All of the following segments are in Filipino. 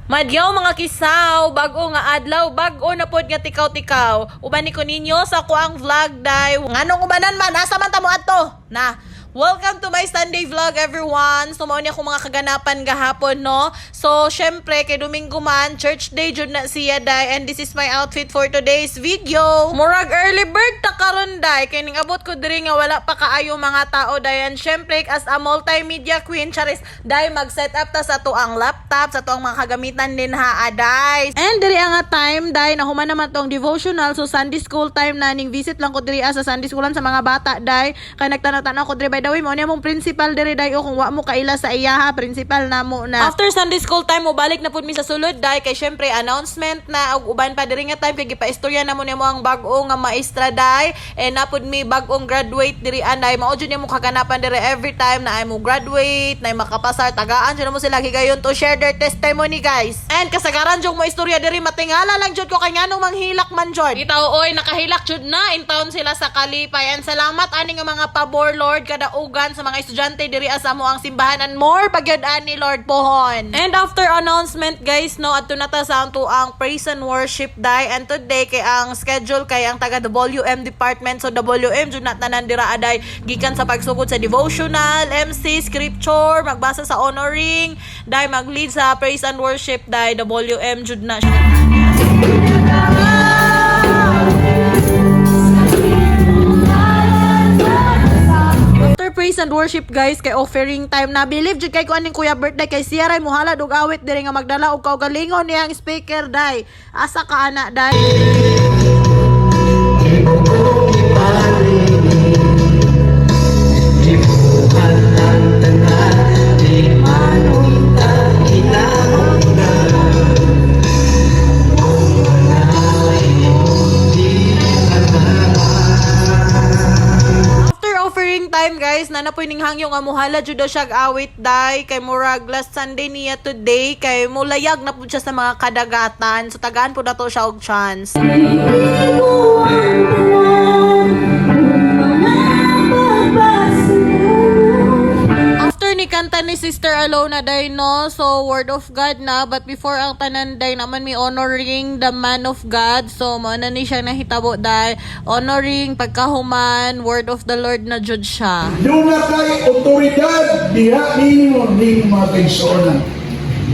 Madyaw mga kisaw, bago nga adlaw, bago na pod nga tikaw-tikaw. Ubani ko ninyo sa kuang vlog day. Nganong ubanan man, asa man ta mo adto? Na, welcome to my Sunday vlog everyone. So mao ni ako mga kaganapan gahapon no. So syempre kay Domingo man, church day jud na siya day, and this is my outfit for today's video. Murag early bird ta karon day, kay ning abot ko diri nga wala pa kaayo mga tao day. And syempre as a multimedia queen, charis day mag-set up ta sa tuang laptop, sa tuang mga kagamitan din ha day. And diri nga time day nahuman naman tong devotional, so Sunday school time na, ning visit lang ko diri sa Sunday schoolan sa mga bata day. Kay nagtanaw-tanaw ko diri by the way mo niya mong principal diri day, o kung wa mo kaila sa iyaha principal na mo na. After Sunday school time mo balik na pud mi sa sulod day, kay syempre announcement na ug uban pa diri nga time kay gipaistorya na mo niya mo ang bag-o nga maestra day, and napud mi bag-ong graduate diri anday. Mao jud niya mo kaganapan diri every time na ay mo graduate, na ay makapasar, tagaan jud mo sila gigayon to share their testimony guys. And kasagaran jud mo istorya diri, matingala lang jud ko kay nganong manghilak man jud. Itaw oy nakahilak jud na in town sila sa Kalipay, and salamat ani nga mga pabor Lord kada ugan sa mga estudyante diri asa mo ang simbahan, and more pagyud ani Lord pohon. And after announcement guys no, adto na ta sa ang praise and worship day, and today kay ang schedule kay ang taga WM department, so WM jud na tanan dira aday gikan sa pagsugod sa devotional, MC, scripture, magbasa sa honoring day, mag-lead sa praise and worship day, WM jud na siya. Praise and worship guys, kay offering time na, believe jud kay ko aning kuya birthday kay siya ray muhala og awit diri nga magdala og kaugalingon niyang speaker day. Asa ka ana day? Time guys na napoy ning hangyo nga muhala jud siya awit day, kay murag last Sunday niya today, kay mulayag na pud siya sa mga kadagatan, so tagaan pud nato siya og chance. After ni kanta ni Sister Alona day no, so word of God na, but before ang tanan day naman mi honoring the man of God, so mo na ni siya nahitabo day, honoring pagkahuman word of the Lord na jud siya. Doon na kay otoridad diha ninyo ning mga kaigsuonan,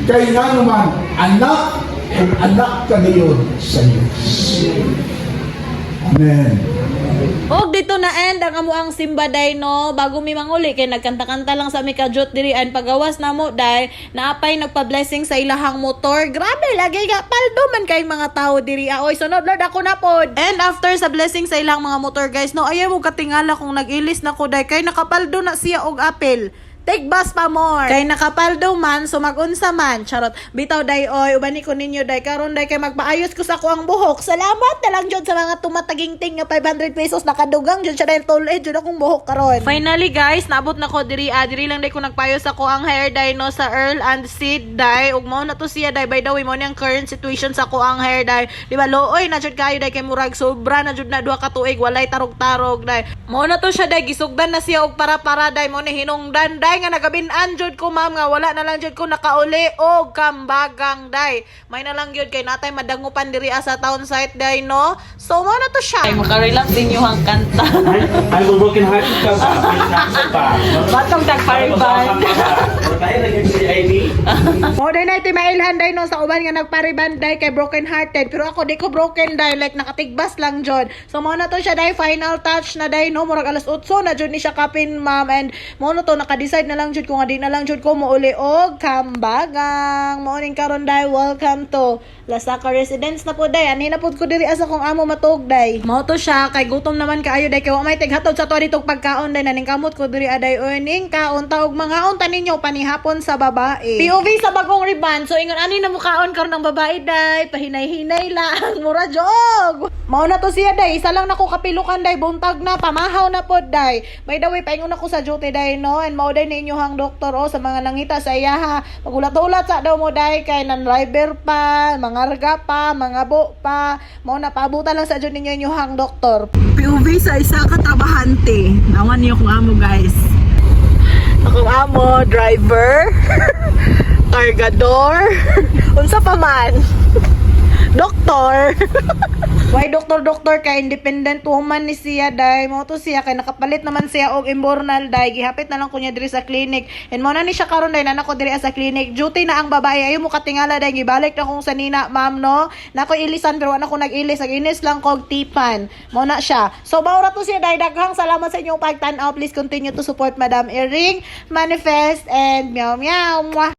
kay nga naman anak ug anak kaniyo sa Diyos. Amen. Og dito na end ang amuang simba day no, bago mi manguli kay nagkanta-kanta lang sa mi kajot diri, and pagawas na mo day naapay nagpa-blessing sa ilahang motor. Grabe lagi ka paldo man kay mga tao diri. Oy sunod Lord ako na pod. And after sa blessing sa ilang mga motor guys no, ayaw mo katingala kung nag-ilis na ko day, kay nakapaldo na siya og apel. Take bus pa more. Kay nakapaldo man, so magunsa man. Charot. Bitaw day oy, ubani ko ninyo day karon day kay magpaayos ko sa kuang buhok. Salamat na lang jud sa mga tumatagingting nga 500 pesos nakadugang jud siya dahil tol jud akong buhok karon. Finally guys, naabot na ko diri diri lang day ko nagpaayos ako ang hair day no sa Earl and Sid day. Ug mao na to siya day, by the way mo ni ang current situation sa kuang hair day. Di ba looy na jud kayo day, kay murag sobra na jud na duha ka tuig walay tarog-tarog day. Mao na to siya day, gisugdan na siya og para day, mo ni hinungdan day nga nagabinan jud ko ma'am nga wala na lang jud ko nakauli og kambagang day. May na lang jud kay natay madangupan diri sa town site day no. So mo na to siya. Ay makarelax din yung kanta. I will broken heart ka ba? Batong tagpariban. Mo day na iti mailhan day no sa uban nga nagpariban day kay broken hearted, pero ako di ko broken day, like nakatigbas lang jud. So mo na to siya day, final touch na day no, murag alas 8 na jud ni siya kapin ma'am, and mo na to naka-decide na lang jud ko nga di na lang jud ko mouli og kambagang. Morning karon day, welcome to Lasaka Residence na po day. Ani na pud ko diri asa kong amo matug day. Mao to siya kay gutom naman kaayo day, kay wa may tighatod sa to ditong pagkaon day, naning kamot ko diri aday earning kaon ta og mga unta ninyo panihapon sa babae. POV sa bagong riban. So ingon ani na mukaon karon ng babae day, pahinay-hinay lang, mura jog. Mao na to siya day, isa lang nako kapilukan day, buntag na pamahaw na pod day. By the way, paingon ako sa duty day no, and mao day ninyo hang doktor o sa mga nangita sa iyaha. Magulat-ulat sa daw mo day, kay nan driver pa, mga rga pa, mga bo pa. Mao na paabutan lang sa jud ninyo inyong doktor. POV sa isa ka trabahante. Nawan niyo kung amo guys. Akong amo driver. Kargador. Unsa pa man? Doktor. Why doktor kay independent woman ni siya day. Mo to siya kay nakapalit naman siya og imbornal day. Gihapit na lang ko niya diri sa clinic. And mo na ni siya karon day na nako diri sa clinic. Duty na ang babae ayo mo katingala day gibalik na kong sanina ma'am no. Nako ilisan pero wala ko nag-ilis. Nag-inis lang kog tipan. Mo na siya. So maura to siya day. Daghang salamat sa inyong pagtan-aw. Please continue to support Madam Iring, Manifest and meow meow. Mwah.